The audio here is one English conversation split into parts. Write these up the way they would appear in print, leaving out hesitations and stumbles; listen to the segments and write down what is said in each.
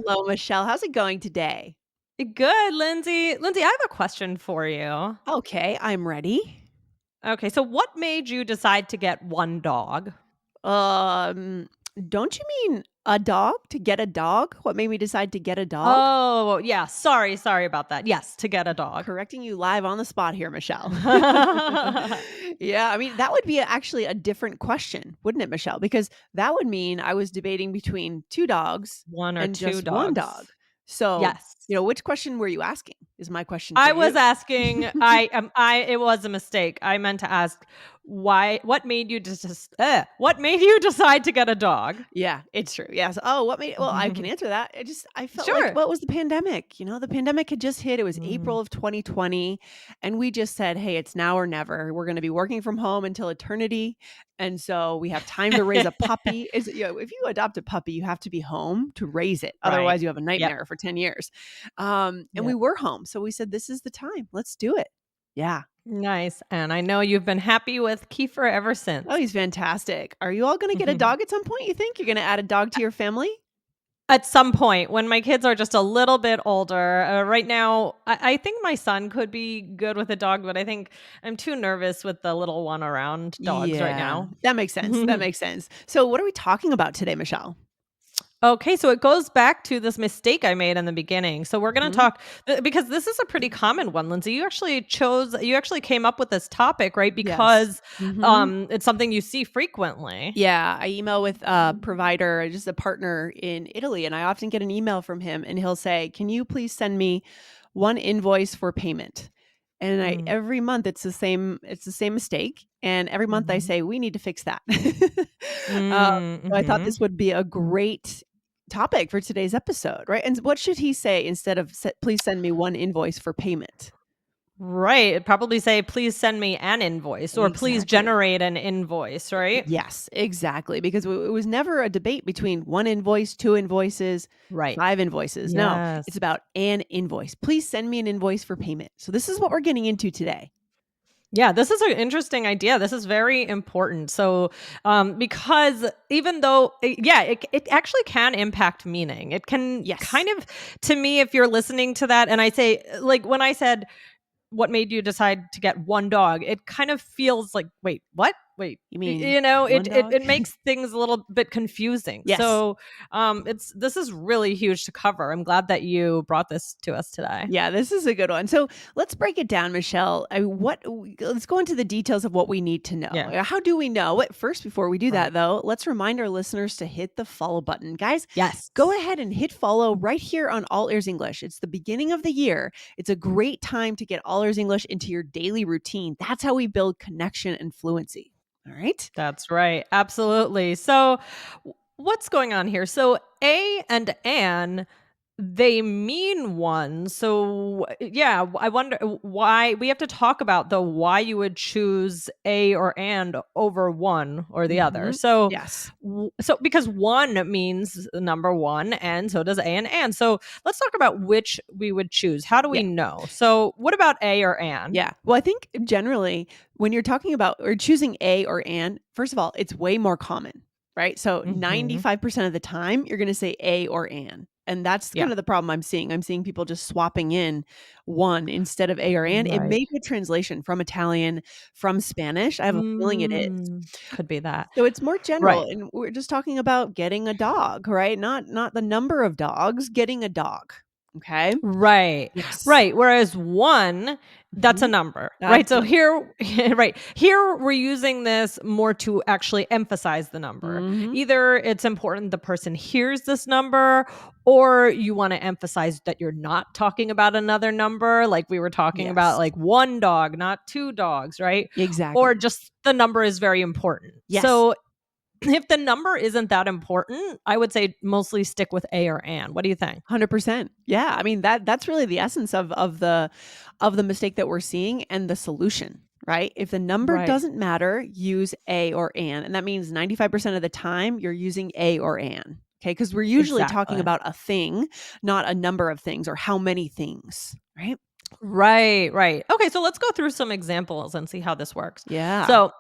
Hello, Michelle. How's it going today? Good, Lindsay. Lindsay, I have a question for you. Okay, I'm ready. Okay, so what made you decide to get one dog? Um, don't you mean a dog? To get a dog? What made me decide to get a dog? Oh, yeah. Sorry about that. Yes, to get a dog. Correcting you live on the spot here, Michelle. Yeah, I mean, that would be actually a different question, wouldn't it, Michelle? Because that would mean I was debating between two dogs One or and two just one dogs. dog. So, Yes. which question were you asking? Is my question for I was you. asking I it was a mistake. I meant to ask what made you what made you decide to get a dog? Yeah, it's true. Yes. Oh, what made well, I can answer that. I felt like, Sure. well, it was the pandemic. The pandemic had just hit. It was Mm. April of 2020. And we just said, hey, it's now or never. We're going to be working from home until eternity. And so we have time to raise a puppy. If you adopt a puppy, you have to be home to raise it. Right. Otherwise, you have a Yep. nightmare for 10 years. And we Yep. were home. So we said, this is the time. Let's do it. Yeah. Nice. And I know you've been happy with Kiefer ever Oh, since. he's fantastic. Are you all going to get a dog at some point? You think you're going to add a dog to your family? At some point, when my kids are just a little bit older, right now, I think my son could be good with a dog, but I think I'm too nervous with the little one around dogs right Yeah, now. that makes sense, that makes sense. So what are we talking about today, Michelle? Okay, so it goes back to this mistake I made in the beginning. So we're going to Mhm. talk because this is a pretty common one, Lindsay. You actually came up with this topic, right? Yes. Because Mhm. it's something you see frequently. Yeah, I email with a provider, just a partner in Italy, and I often get an email from him, and he'll say, "Can you please send me one invoice for payment?" And I Mm, every month it's the same mistake, and every month I mhm. say, "We need to fix that." Mm, So I thought mhm. this would be a great topic for today's episode, right? And what should he say instead of "Please send me one invoice for payment"? Right, it'd probably say, "Please send me an invoice," or "Please Exactly. generate an invoice," right? Yes, exactly, because it was never a debate between 1 invoice, 2 invoices, Right. 5 invoices. No, Yes. it's about an invoice. Please send me an invoice for payment. So this is what we're getting into today. Yeah, this is an interesting idea. This is very important. So, because even though, it actually can impact meaning. It can Yes. kind of, to me, if you're listening to that, and I say, like, when I said, what made you decide to get one dog? It kind of feels like, wait, what? Wait, You mean you know, 1 dog? it makes things a little bit confusing. Yes. So, this is really huge to cover. I'm glad that you brought this to us today. Yeah, this is a good one. So let's break it down, Michelle. Let's go into the details of what we need to know. Yeah. How do we know? First, before we do that, Right. though, let's remind our listeners to hit the follow button. Guys, Yes. go ahead and hit follow right here on All Ears English. It's the beginning of the year. It's a great time to get All Ears English into your daily routine. That's how we build connection and fluency. All right. That's right. Absolutely. So, what's going on here? So, a and an, they mean one. So, yeah, I wonder why we have to talk about the why you would choose a or and over one or the other. Hmm. So, Yes. because one means number one, and so does a and. So, let's talk about which we would choose. How do we Yeah. know? So, what about a or an? Yeah. Well, I think generally when you're talking about or choosing a or an, first of all, it's way more common, right? So Hmm. 95% of the time, you're going to say a or an. And that's Yeah. kind of the problem I'm seeing. I'm seeing people just swapping in one instead of a or an. It Right. may be a translation from Italian, from Spanish. I have a feeling it is. Could be that. So it's more general, Right. and we're just talking about getting a dog, right? Not the number of dogs, getting a dog. Okay. Right. Yes. Right. Whereas 1, that's a Mhm. number, right? That's a So number. here right. Here we're using this more to actually emphasize the number. Mhm. Either it's important the person hears this number, or you wanna emphasize that you're not talking about another number, like we were talking about, Yes. like 1 dog, not 2 dogs, right? Or Exactly. just the number is very important. Yes, So if the number isn't that important, I would say mostly stick with a or an. What do you think? 100%. Yeah, I mean that's really the essence of the mistake that we're seeing and the solution, right? If the number Right. doesn't matter, use a or an, and that means 95% of the time you're using a or an. Okay? Because we're usually talking Exactly. about a thing, not a number of things or how many things, right? Right, right. Okay, so let's go through some examples and see how this works. Yeah. So,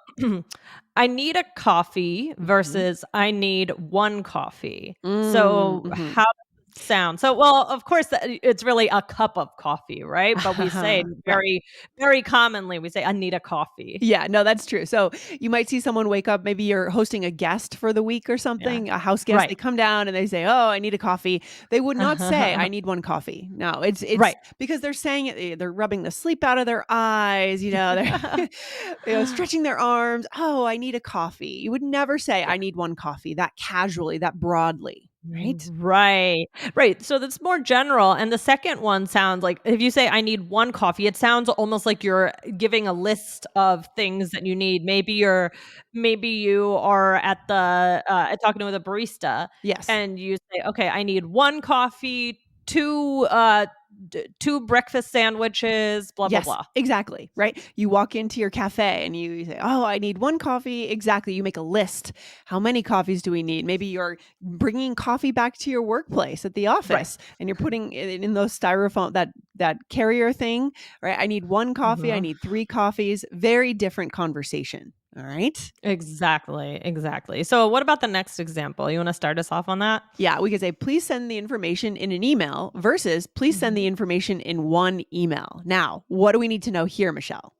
I need a coffee Mhm. versus I need one coffee. So, Mhm. how does sound. So, well, of course, it's really a cup of coffee, right? But we say Right. very, very commonly, we say, "I need a coffee." Yeah, no, that's true. So you might see someone wake up, maybe you're hosting a guest for the week or Yeah. something, a house guest. Right. They come down and they say, "Oh, I need a coffee." They would not say, "I need one coffee." No, it's Right. because they're saying it. They're rubbing the sleep out of their eyes. They're stretching their arms. "Oh, I need a coffee." You would never say, Yeah. "I need one coffee," that casually, that broadly, right? Right. Right. So that's more general. And the second one sounds like if you say, "I need one coffee," it sounds almost like you're giving a list of things that you need. Maybe you are at the talking with a barista Yes. and you say, "Okay, I need one coffee, two two breakfast sandwiches, blah blah Yes, blah." exactly, right? You walk into your cafe and you say, "Oh, I need one coffee." Exactly. You make a list. How many coffees do we need? Maybe you're bringing coffee back to your workplace at the Right. office and you're putting it in those styrofoam that carrier thing, right? I need one coffee, I Mhm. need 3 coffees. Very different conversation. All right? Exactly. Exactly. So what about the next example? You want to start us off on that? Yeah, we could say, "Please send the information in an email," versus, "Please send the information in one email." Now, what do we need to know here, Michelle?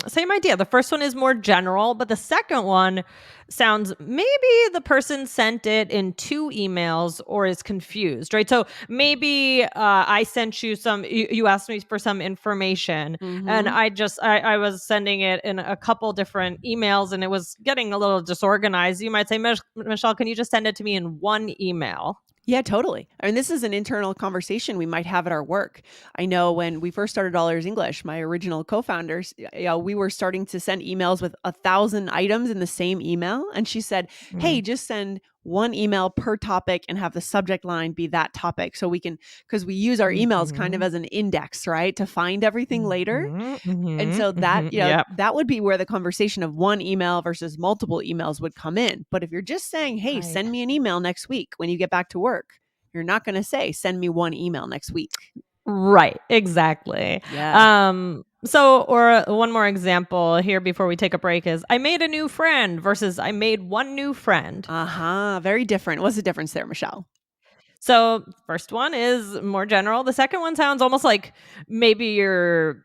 Same idea. The first one is more general, but the second one sounds maybe the person sent it in two emails or is confused, right? So maybe I sent you you asked me for some information and Mhm. I was sending it in a couple different emails and it was getting a little disorganized. You might say, Michelle, can you just send it to me in one email? Yeah, totally. I mean, this is an internal conversation we might have at our work. I know when we first started All Ears English, my original co-founders, we were starting to send emails with 1,000 items in the same email. And she said, "Hey, Mm. just send one email per topic and have the subject line be that topic." So we can, because we use our emails kind of Mhm. as an index, right? To find everything later. Mhm. And Mhm. so Mhm. Yep. that would be where the conversation of one email versus multiple emails would come in. But if you're just saying, "Hey, Right. send me an email next week when you get back to work," you're not going to say, "Send me one email next week." Right, exactly. Yeah. Or one more example here before we take a break is I made a new friend versus I made one new friend. Uh-huh. Very different. What's the difference there, Michelle? So, first one is more general. The second one sounds almost like maybe you're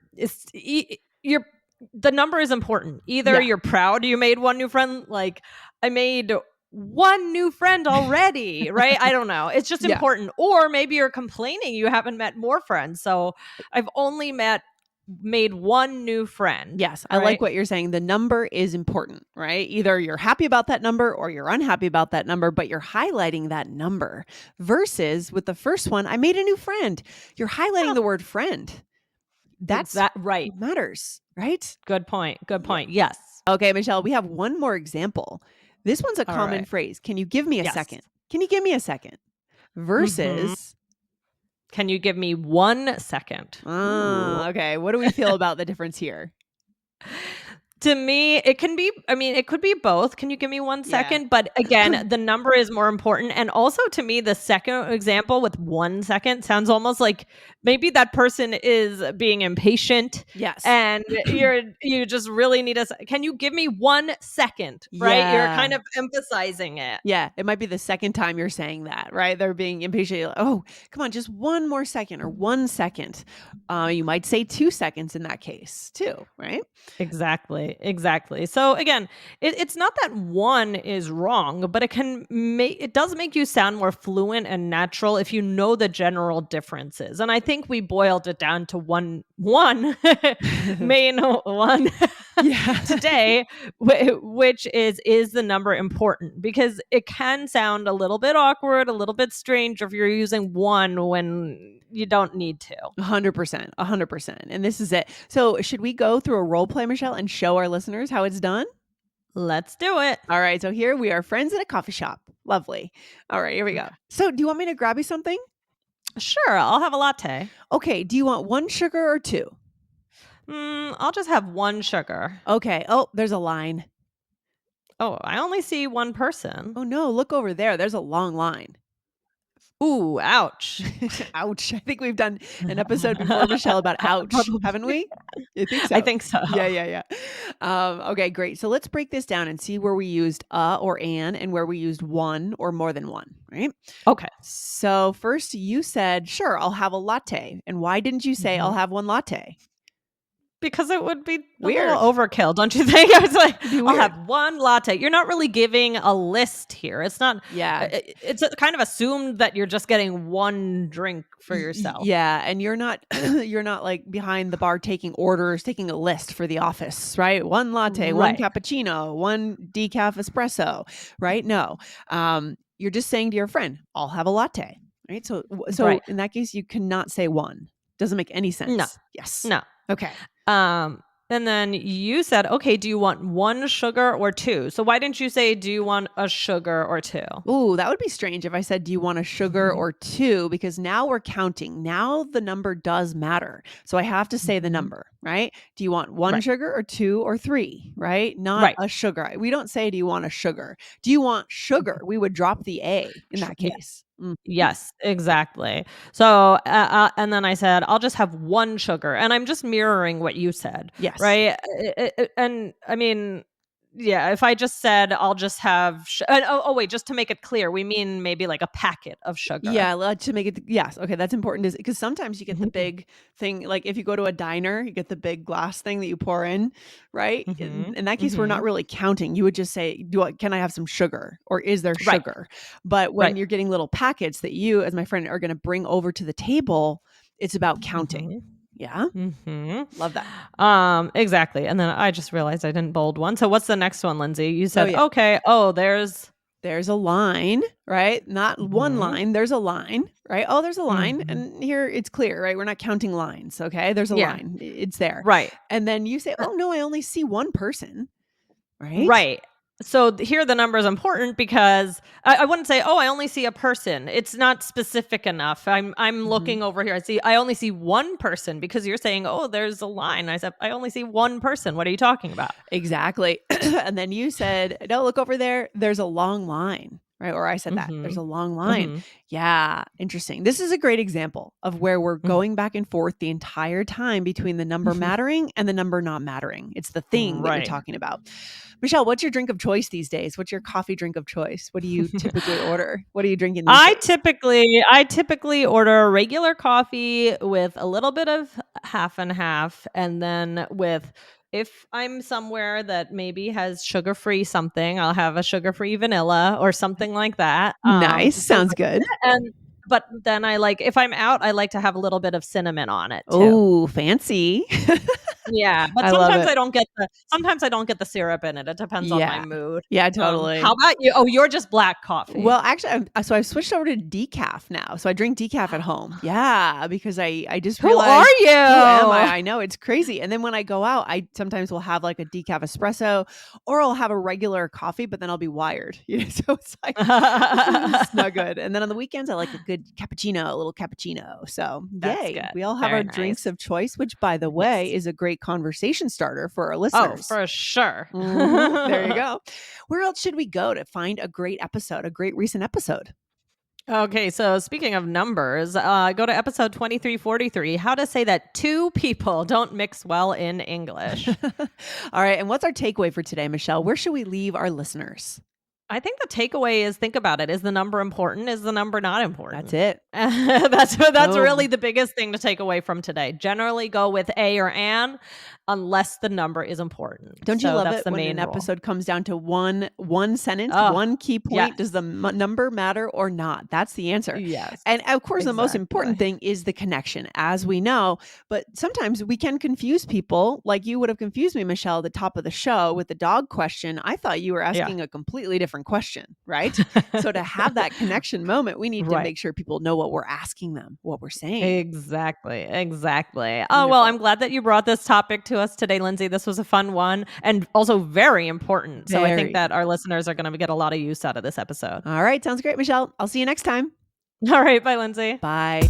the number is important. Either Yeah. you're proud you made one new friend, like I made one new friend already, right? I don't know. It's just Yeah. important. Or maybe you're complaining you haven't met more friends. So, I've only made one new friend, Yes, I like right? what you're saying. The number is important, right? Either you're happy about that number or you're unhappy about that number, but you're highlighting that number. Versus with the first one, "I made a new friend." You're highlighting Well, the word friend. That's right. what matters, right? Good point. Good Yeah. point. Yes. Okay, Michelle, we have one more example. This one's a All common right. phrase. "Can you give me a Yes. second? Can you give me a second?" Mhm. Versus, Can you give me 1 second? Ooh. okay, what do we feel about the difference here? To me, it can be I mean, it could be both. Can you give me 1 Yeah. second? But again, the number is more important, and also to me, the second example with 1 second sounds almost like maybe that person is being impatient Yes. and you just really need can you give me 1 second, right? You're Yeah. kind of emphasizing it. Yeah, it might be the second time you're saying that, right? They're being impatient. You're like, "Oh, come on, just one more second or 1 second." You might say 2 seconds in that case too, right? Exactly, exactly. So again, it's not that one is wrong, but it does make you sound more fluent and natural if you know the general differences. And I think we boiled it down to one main one Yeah. today, which is the number important? Because it can sound a little bit awkward, a little bit strange if you're using one when you don't need to. 100%, 100%. And this is it. So, should we go through a role play, Michelle, and show our listeners how it's done? Let's do it. All right. So, here we are, friends at a coffee shop. Lovely. All right. Here we go. Okay. So, do you want me to grab you something? Sure, I'll have a latte. Okay. Do you want one sugar or two? I'll just have one sugar. Okay. Oh, there's a line. Oh, I only see one person. Oh, no. Look over there. There's a long line. Ooh, ouch. Ouch. I think we've done an episode before, Michelle, about ouch, haven't Probably. we? I think I so. think so. Yeah, yeah, yeah. Okay, great. So let's break this down and see where we used or an and where we used one or more than one, right? Okay. So first you said, sure, I'll have a latte. And why didn't you say I'll Mhm. have one latte? Because it would be a little Weird. overkill, don't you think? I was like, It'd be "I'll weird. have 1 latte." You're not really giving a list here. It's not Yeah. it's kind of assumed that you're just getting 1 drink for yourself. Yeah, and you're not you're not like behind the bar taking orders, taking a list for the office, right? One latte, one Right. cappuccino, one decaf espresso, right? No. You're just saying to your friend, "I'll have a latte." Right? So Right. in that case you cannot say one. Doesn't make any No. sense. Yes. No. Okay. Um, and then you said, "Okay, do you want 1 sugar or 2?" So why didn't you say, "Do you want a sugar or 2?" Ooh, that would be strange if I said, "Do you want a sugar Mhm. or 2?" Because now we're counting. Now the number does matter. So I have to say the Mhm. number, right? Do you want 1 Right. sugar or 2 or 3, right? Not Right. a sugar. We don't say, "Do you want a sugar?" Do you want sugar? Mhm. We would drop the A in that Yeah. case. Mhm. Yes, exactly. So, and then I said, "I'll just have 1 sugar," and I'm just mirroring what you said, Yes. right? And I mean, yeah, if I just said, "I'll just have," wait, just to make it clear, we mean maybe like a packet of sugar. Yeah, to make it yes, okay, that's important is because sometimes you get the Mhm, big thing, like, if you go to a diner, you get the big glass thing that you pour in, right? mhm, In that case, we're not mhm. really counting. You would just say, Can I have some sugar?" Or, "Is there Right, sugar?" But when right. you're getting little packets that you, as my friend, are gonna bring over to the table, it's about counting. Mhm, Yeah? mhm. Love that. Exactly, and then I just realized I didn't bold one, so what's the next one, Lindsay? You Oh, said, yeah. "Okay, there's." There's a line, right? Not one Mhm, line, there's a line, right? Oh, there's a line, mhm. and here it's clear, right? We're not counting lines, okay? There's a Yeah, line. It's there. right. And then you say, Uh "Oh, no, I only see one person," right? Right. So here the number is important because I wouldn't say, "Oh, I only see a person." It's not specific enough. I'm Mhm. looking over here. I only see one person because you're saying, "Oh, there's a line." I said, "I only see one person." What are you talking about? Exactly. And then you said, "No, look over there. There's a long line." Right? Or I said that. There's Mhm. a long line. Mhm. Yeah, interesting. This is a great example of where we're Mhm. going back and forth the entire time between the number mattering and the number not mattering. It's the thing that you're Right. talking about. Michelle, what's your drink of choice these days? What's your coffee drink of choice? What do you typically order? What are you drinking these days? I typically order regular coffee with a little bit of half and half, and then with if I'm somewhere that maybe has sugar-free something, I'll have a sugar-free vanilla or something like that. Nice. So Sounds there's good. that, and but then I like if I'm out, I like to have a little bit of cinnamon on it too. Oh, fancy. Yeah, but I love it. sometimes I don't get the syrup in it. It depends on my Yeah. mood. Yeah, How totally. about you? Oh, you're just black coffee. Well, actually, I've switched over to decaf now. So I drink decaf at home. Yeah, because I just Who are realized who am I? you? I know it's crazy. And then when I go out, I sometimes will have like a decaf espresso, or I'll have a regular coffee, but then I'll be wired. So it's like it's not good. And then on the weekends, I like a good cappuccino, a little cappuccino. So That's yay, good. we all have our Very drinks nice. of choice, which by the way Yes. is a great conversation starter for our Oh, listeners. for sure. There you go. Where else should we go to find a great episode, a great recent episode? Okay, so speaking of numbers, go to episode 2343, how to say that 2 people don't mix well in English. All right. And what's our takeaway for today, Michelle? Where should we leave our listeners? I think the takeaway is think about it. Is the number important? Is the number not That's important? it. That's really Boom. the biggest thing to take away from today. Generally go with a or an unless the number is important. Don't you So love that's it the when an main rule. episode comes down to one sentence, Oh, one key yes. point? Does the number matter or not? That's the answer. Yes. And of course, the most important Exactly. thing is the connection, as we know. But sometimes we can confuse people, like you would have confused me, Michelle, at the top of the show with the dog question. I thought you were Yeah. asking a completely different question, right? So to have that connection moment, we need to Right. make sure people know what we're asking them, what we're saying. Exactly, exactly. Oh, well, Wonderful. I'm glad that you brought this topic to us today, Lindsay. This was a fun one and also very important. So I think Very. that our listeners are going to get a lot of use out of this episode. All right. Sounds great, Michelle. I'll see you next time. All right. Bye, Lindsay. Bye.